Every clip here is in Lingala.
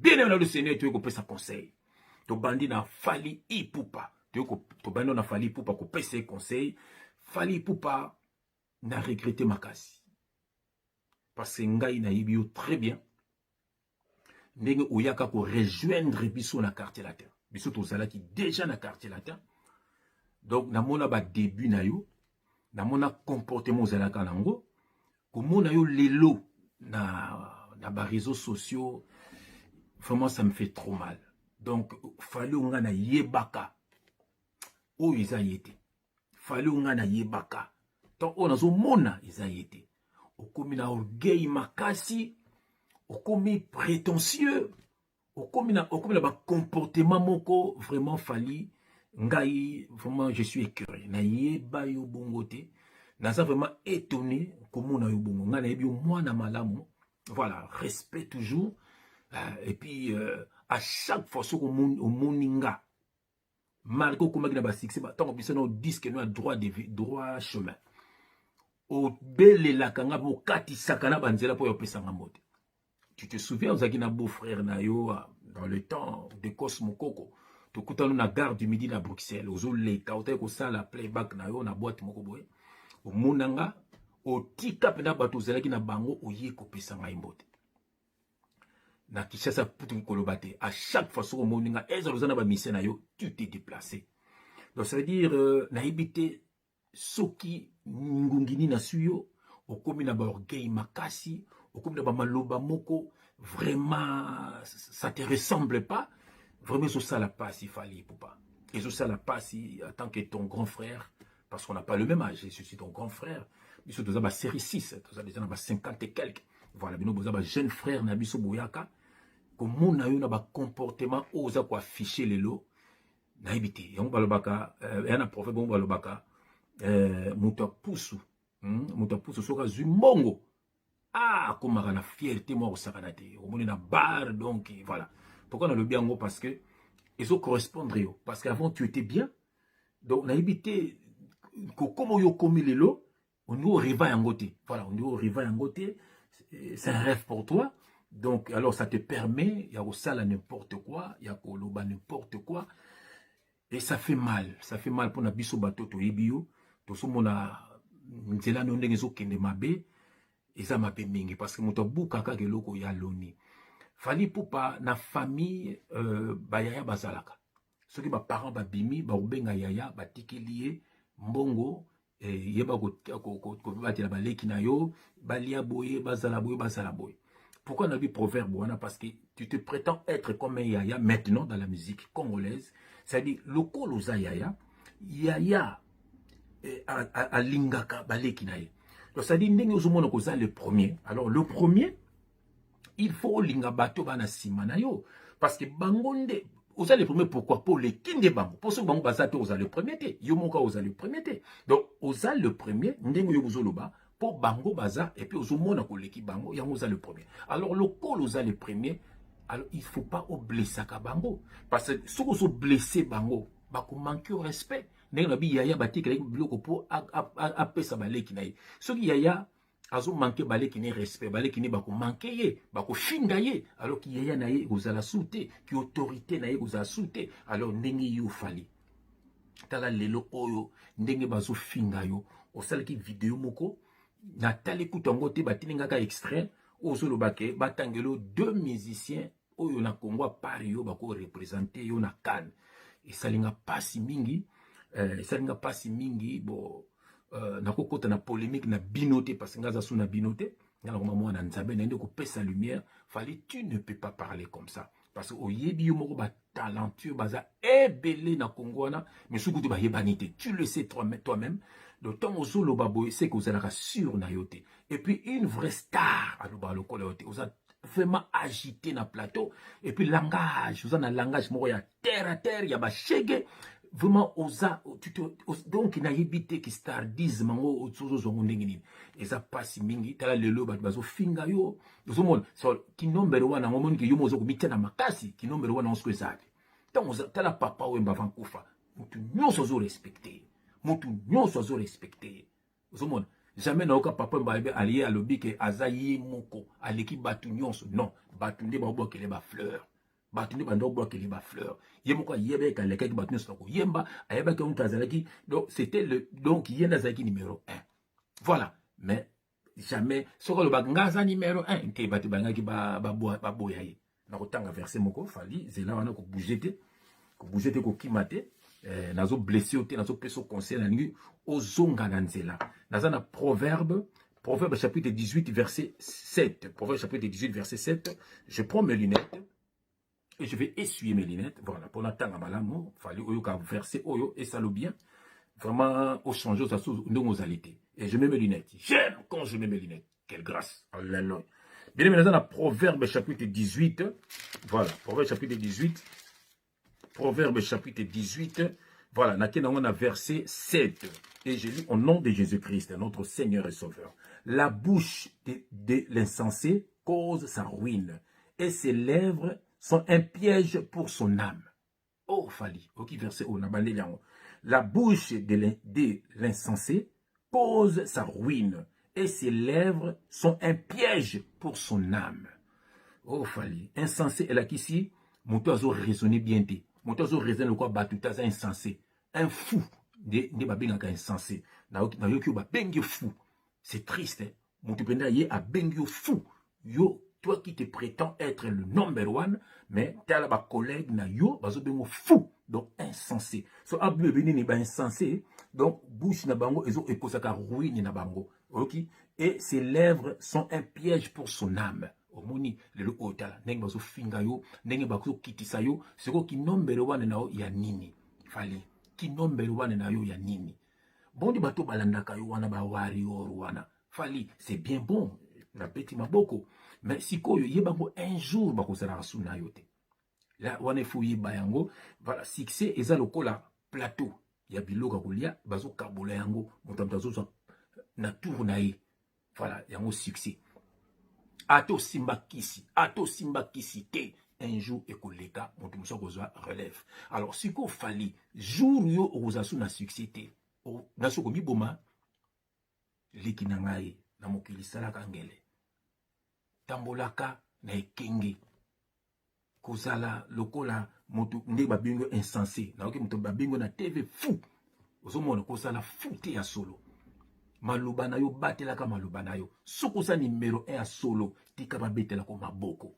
bien aimé le Seigneur, tu es sa conseil. To bandi na Fally Ipupa. To bandi na Fally Ipupa ko pesa conseil. Fally Ipupa n'a regretté makasi. Parce que ngai na yibio très bien. Ndenge oyaka ko rejoindre biso na quartier latin. Biso to zalaki déjà na quartier latin. Donc namona ba début na yo, namona comportement zalaka nango, komona yo lelo na ba réseaux sociaux. Vraiment ça me fait trop mal. Donc fallait on na yebaka. O isa yete. Fallait on na yebaka. Donc on a zo mona isa yete. Okomi na orgueil makasi, okomi prétentieux, okomi na ba comportement moko vraiment Fally ngai vraiment je suis écœuré. Na yeba yo bongote. Na ça vraiment étonné comment na yo bongo. Nga na yebi yo mwana malamu. Voilà, respect toujours. Et puis à chaque fois ce qu'on moninga malgré qu'on m'a ba succès tant qu'on puisse nous disque nous droit chemin. Au belle la kanga bo kati sakana banzela po yopesa ngamote. Tu te souviens aux akina beau frère na yo dans le temps de Cosmo Coco. To kutana na gare du Midi na Bruxelles aux le kaote ko sala playback na yo na boîte moko boye. Au monanga au tika pena bato zelaki na bango oye ko pesa ngaimote. Na Kishasa putu kolobate à chaque fois sur moninga ezalozana ba mission na yo tu t'es déplacé. Donc ça veut dire na ibité soki ngungini na suyo okomi na ba orgueil makasi okomi na ba maloba moko vraiment ça te ressemble pas vraiment ça la passe il fallait pas et ça la passe en tant que ton grand frère parce qu'on n'a pas le même âge je suis ton grand frère biso toza ba série 6 toza déjà na ba 50 et quelques voilà bino boza ba jeune frère na biso boyaka comme na yo na ba comportement oza ko afficher lelo na ibité yango balobaka yana prophète bon balobaka muta pusu soka zumbongo komaka na fierté moi osakana te omoni na bar donc voilà pourquoi on a le bien parce que ils ont correspondre yo parce qu'avant tu étais bien donc na ibité comment yo komi lelo on nous riva yangote voilà on nous riva yangote c'est un rêve pour toi donc alors ça te permet ya osala n'importe quoi ya koloba n'importe quoi et ça fait mal pour na biso bato to yebio to somona nzela no ndenge zo kende mabe eza mabe mingi parce que moto buka ka keloko ya loni Fally Ipupa na famille bayaya bazalaka soki ba parents babimi ba ubenga yaya batikeliye mbongo yeba ko batela baleki na yo balia boye bazala boye. Pourquoi on a vu proverbe wana parce que tu te prétends être comme un yaya maintenant dans la musique congolaise, c'est-à-dire lokolo za yaya à lingaka baleki na ye. Donc ça dit ndenge ozomona ko za le premier. Alors le premier il faut linga bato bana sima na yo parce que bangonde oza le premier pourquoi pour les kinde bango pour ce bango bazato oza le premier té yo moka oza le premier té. Donc oza le premier ndenge yo bozoloba pour bango baza et puis ozomona ko leki bango yango oza le premier. Alors le col oza le premier alors il faut pas blesser ka bango parce que si vous blessé bango ba ko manquer respect ndenge na bi yaya batikela biloko pour apesa baleki na ye soki yaya azo manquer baleki ni respect baleki ni bako manquer ye bako finga ye alors ki yaya na ye ozala souté ki autorité na ye ozala souté alors ndenge yo Fally tala lelo oyo ndenge bazo finga yo osala ki vidéo moko na tali kutango te batininga ka extrait ozolo bake batangelo deux musiciens oyo na Congo par yo bako représenter yo na Cannes et salinga pasi mingi bo nakokota na polémique na binoté parce que ngaza sou na binoté ngala ko mwana nzabe na ndeko pesa lumière Fally tu ne peux pas parler comme ça parce que oyebi yo moko ba talentueux baza ebele na Congo na mais soukutu ba yebanité tu le sais toi-même le temps ozolo babo c'est que vous allez rassurer na yoté et puis une vraie star aloba lokolo yoté vous vraiment agité na plateau et puis langage vous en a langage moko ya terre à terre ya ba shege vraiment donc il a évité que stardisme mango ozozo zongo ndenge nini eza pasi mingi tala lelo bazo finga yo ozomona so ki number 1 ngomoni ke yo mozo ko mitena makasi ki number 1 onsko ezali donc tala papa wemba vankufa mutu nyonso zo respecter ozomona jamais na oka papa wemba allié alobi ke azayi moko aleki batu nyonso non batu nde ba bokele ba fleur bato nde bando bwakeli ba fleur ye moko yebe ka lekaki bato nyonso ko yemba ayeba ke mutu azalaki donc c'était le donc yenda azalaki numéro 1 voilà mais jamais soko le bagngaza numéro 1 te bato bangaki ba boya ye na kotanga verset moko fali zela wana ko bouger te ko kimate nazo blessé te nazo peso conseil na ningi ozonga na nzela naza na proverbe chapitre 18 verset 7 proverbe chapitre 18 verset 7 je prends mes lunettes et je vais essuyer mes lunettes voilà pour natanga malamu fali oyo ka verset oyo et ça le bien vraiment au changer ça sous nos alités et je mets mes lunettes j'aime quand je mets mes lunettes quelle grâce alléluia bien aimé dans proverbe chapitre 18 voilà proverbe chapitre 18 voilà, on a verset 7. Et je lis au nom de Jésus-Christ, notre Seigneur et Sauveur. La bouche de l'insensé cause sa ruine, et ses lèvres sont un piège pour son âme. Oh, Fali, ok, verset 1. La bouche de l'insensé cause sa ruine, et ses lèvres sont un piège pour son âme. Oh, Fali, insensé, elle a qu'ici, mon toiseau raisonné bien dit. Mon toiseau raisonne le quoi batutaza insensé. Un fou de babengaka insensé. Na yoki ba bengi fou. C'est triste. Hein? Mon tu prendra yé a bengi fou. Yo, toi qui te prétends être le number one, mais t'as là ba collègue na yo, bazo bengo fou. Donc insensé. So abu beni ni ba insensé. Donc bouche na bango ezo ekosaka ruine na bango. OK? Et ses lèvres sont un piège pour son âme. Omoni lelo otala ndenge bazo finga yo ndenge bazo kitisa yo siko kinombele wana na yo ya nini fali kinombele wana na yo ya nini bondi bato balandaka yo wana ba warrior wana fali c'est bien bon na petit maboko mais sikoyo yebango un jour bakosala rasuna yo te la wana fouye bayango voilà succès eza lokola plateau ya biloka kolia bazo kabola yango motamta zo na tour na ye voilà yango succès Ato simba kisi te un jour ekoleka moto muso kozwa relève alors siko fali jour yo ozasu na succès te na soko miboma leki na ngai na mokili salaka ngele tambolaka na ekenge kozala lokola moto nde babingo insensé na oke moto babingo na TV fou ozomona kozala fou te ya solo maloba na yo batelaka maloba na yo soko sa numéro 1 ya solo tika babetela ko maboko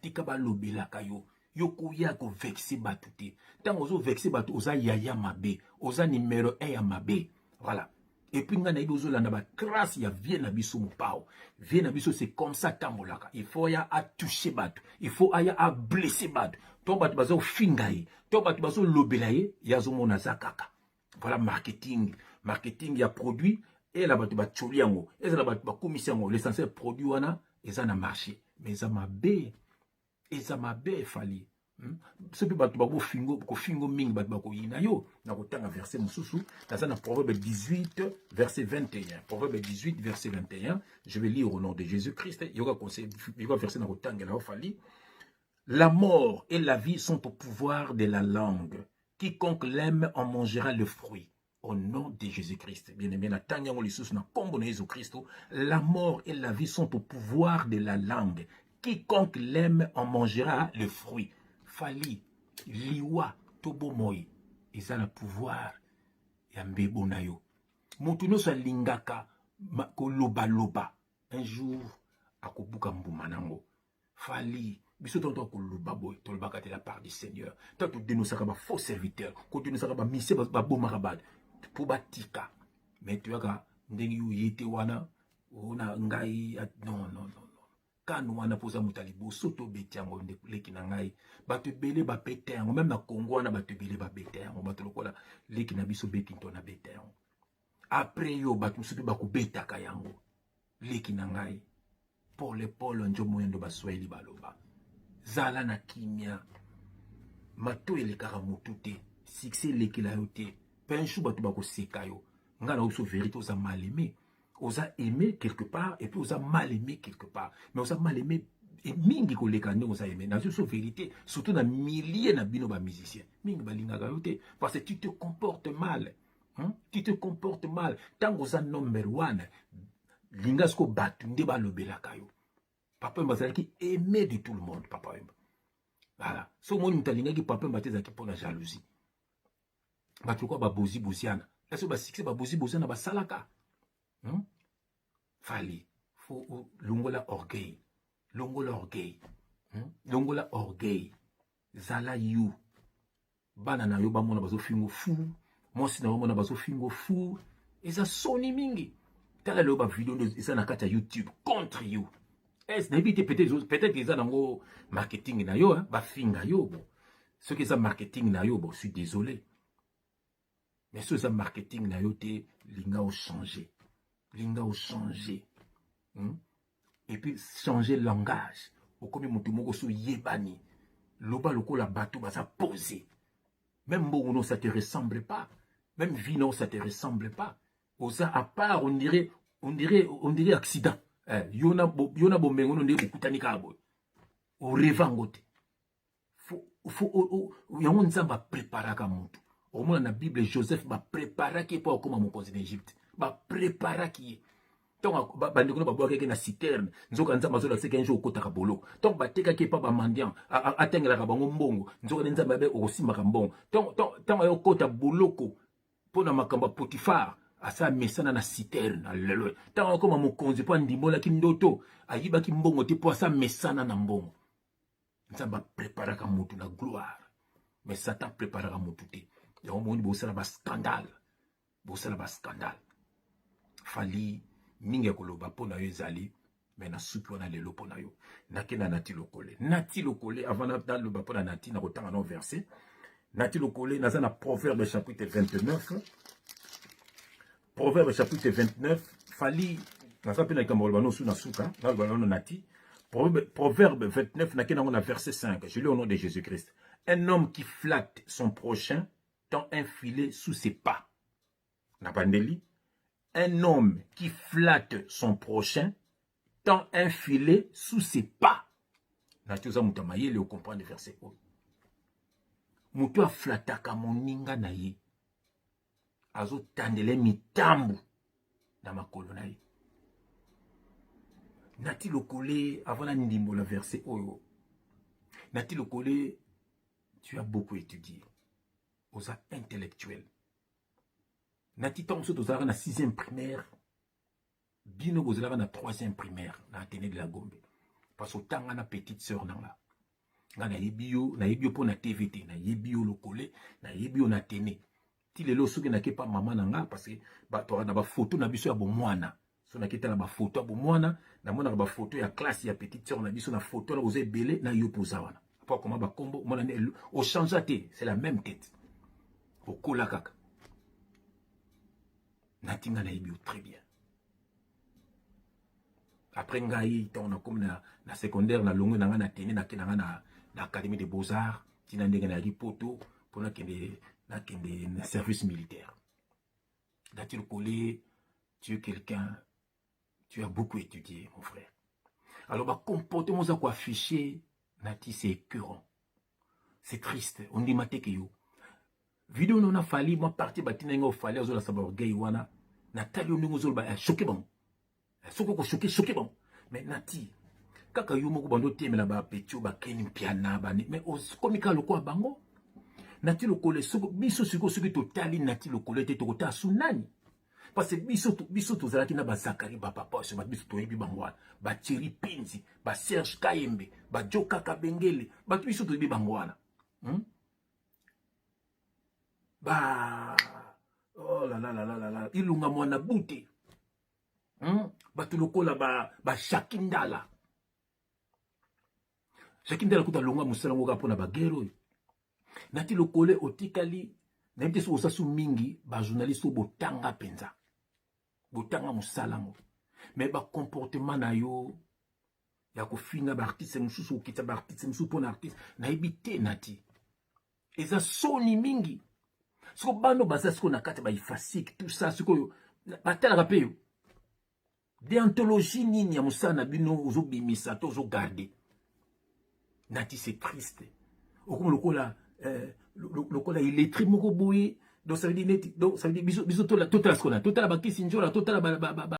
tika balobelaka yo yo koya ko vexer batu te tango ozo vexer batu oza yaya mabe oza numéro 1 ya mabe voilà et puis ngana ibi ozolanda ba grâce ya vie na biso mopao vie na biso c'est comme ça tambolaka il faut ya a toucher batu il faut aya a blesser batu to batu bazo fingaye to batu bazo lobela ye yazo mona zakaka voilà marketing ya produit et la batu batcholi yango et la batu bakomisi yango l'essentiel produit wana eza na marché mais eza mabe fali soki batu bako fingo mingi batu bako yina yo na kotanga verset mosusu naza na proverbe 18 verset 21 proverbe 18 verset 21 je vais lire au nom de Jésus-Christ yoka conseil yoka verset na kotanga la fali la mort et la vie sont au pouvoir de la langue quiconque l'aime en mangera le fruit. Au nom de Jésus-Christ, bien aimé, la mort et la vie sont au pouvoir de la langue. Quiconque l'aime en mangera le fruit. Fali, liwa, tobo moi, ils ont le pouvoir. Yambebo na yo. Motuno sa lingaka, ko loba loba. Un jour, akobuka mbumanango. Fali, biso tonto ko loba boy, tolbaka de la part du Seigneur. Tanto dénonçaka ba faux serviteur, ko dénonçaka ba mise ba bomarabad. Pour batika mais tu as ndenge yu yete wana ona ngai non kan wana poza mutalibo soto betiango leki na ngai bato bele ba petango même na Congo wana bato bele ba betango bato lokola leki na biso beti to na betango après yo bato soto ba ko betaka yango leki na ngai pole njo moyendo ba swahili baloba zala na kimia mato elekaka mutu te succès leki la yo te penchou batu bako seka yo ngana oso vérité osa mal aimé osa aimé quelque part et puis osa mal aimé quelque part mais osa mal aimé et mingi koleka nde osa aimé na so vérité surtout na milliers na bino ba musiciens mingi balingaka yo te parce que tu te comportes mal tu te comportes mal tango osa number 1 linga sko batu nde balobelaka yo papa mbazalaki aimé de tout le monde papa Voilà. So mon mutalinga ki papa mbateza ki pona jalousie. Bato quoi ba bozi boziana. Est-ce ba succès ba bozi boziana ba salaka. Fali. Faut longola orgueil. Longola orgueil. Longola orgueil. Zala you. Bana na yo ba mona bazo fingo fou. Mosi na mona bazo fingo fou. Eza soni mingi. Tala le ba vidéo eza na kata YouTube contre you. Peut-être qu'ils ont marketing na yo, ba finga yo bon. Ceux qui ont marketing na yo bon, je suis désolé. Mais ceux qui ont marketing na yo te linga au changer. Linga au changer. Et puis changer le langage. Au comme mutu moko so yebani. Loba loko la bateau ba ça poser. Même bon ça te ressemble pas. Même vino ça te ressemble pas. Osa à part on dirait accident. Yona bomengo no ndeko kutani kabo. O revangote. Faut yango nzamba préparaka mutu. Au moins na Bible Joseph ba préparaki pour comme mokonzi d'Égypte. Ba préparaki. Donc bandeko ba boaka na citerne. Nzoka nzamba zo la seka njo okotaka bolo. Donc ba tekaki pa ba mandian atengela ka bango mbongo. Nzoka nzamba be osimaka mbongo. Donc ayo kota boloko pona makamba Potifar. Asa mesana na citerne alelo tango koma mokonzi po ndimbola ki ndoto ayiba ki mbongo te po asa mesana na mbongo nzamba préparaka mutu na gloire mais Satan préparaka mutu te ya omoni bosala ba scandale fali mingi koloba po na yo ezali mais na suki wana lelo po na yo nakena nati lokole avant na loba po na nati na kotanga no verset nati lokole naza na Proverbe chapitre 29. Proverbe chapitre 29, Fali, Proverbe 29, na verset 5. Je lis au nom de Jésus-Christ. Un homme qui flatte son prochain tend un filet sous ses pas. Napandeli. Un homme qui flatte son prochain tend un filet sous ses pas. Natioza mutamaye le comprendre verset 1. Mutu flataka moninga na ye. Azo tandele mitambu na makolo na ye. Nati lokole avant la ndimbo la verset oyo. Nati lokole, tu as beaucoup étudié. Osa intellectuel. Nati tant que tu as na 6e primaire. Bino bozala na 3e primaire na Athénée de la Gombe. Parce que tanga na petite sœur nanga. Nga na yebio po na TVT, na yebio lokole, na yebio na Athénée. Ti lelo soki na ke pa maman nanga parce que ba to na ba photo na biso ya bomwana. So na kita na ba photo ya bomwana, na mona ba photo ya classe ya petite sœur na biso na photo na oze belé na yo poza wana. Pas comment ba kombo mona au changeate, c'est la même tête. Au kola kaka. Natinga na yebio très bien. Après ngai on a comme na secondaire na longo na Athénée na kenanga na académie des beaux-arts, tina ndenge na ripoto pour na kende na service militaire. Natil Kolé, tu es quelqu'un, tu as beaucoup étudié, mon frère. Alors, bah, comportement ça quoi affiché, Nati, c'est écœurant. C'est triste. On dit maté que yo. Vidéo non a fallu, moi parti batina ngo fallu ozola savoir gay wana. Natali on ngozol ba choqué bon. Soko ko choqué bon. Mais Nati, kaka yo moko bando temela ba petio ba keni piana ba mais komika lokwa bango. Nati lokole soko biso siko soki totali nati lokole te tokota sunani parce que biso tozalaki na ba Zakari ba papa so biso toyebi bangwana ba Thierry Pinzi ba Serge Kayembe ba Joka Kabengele ba biso toyebi bangwana ba oh la la ilunga mwana bute ba tulokola ba Shakindala kuta longa musala ngoka pona ba gero. Nati lokole otikali na yebite so osasu mingi ba journaliste botanga penza botanga musalango mais ba comportement na yo ya kofinga ba artiste mususu okita ba artiste mususu pona artiste na yebite Nati eza soni mingi siko bando baza siko na kati ba ifasik tout ça siko batala rapeo déontologie nini ya musana bino ozo bimisa to ozo garder Nati c'est triste okomo lokola lokola illettré moko boye donc ça veut dire biso tola ce qu'on a total ba kisi njola total ba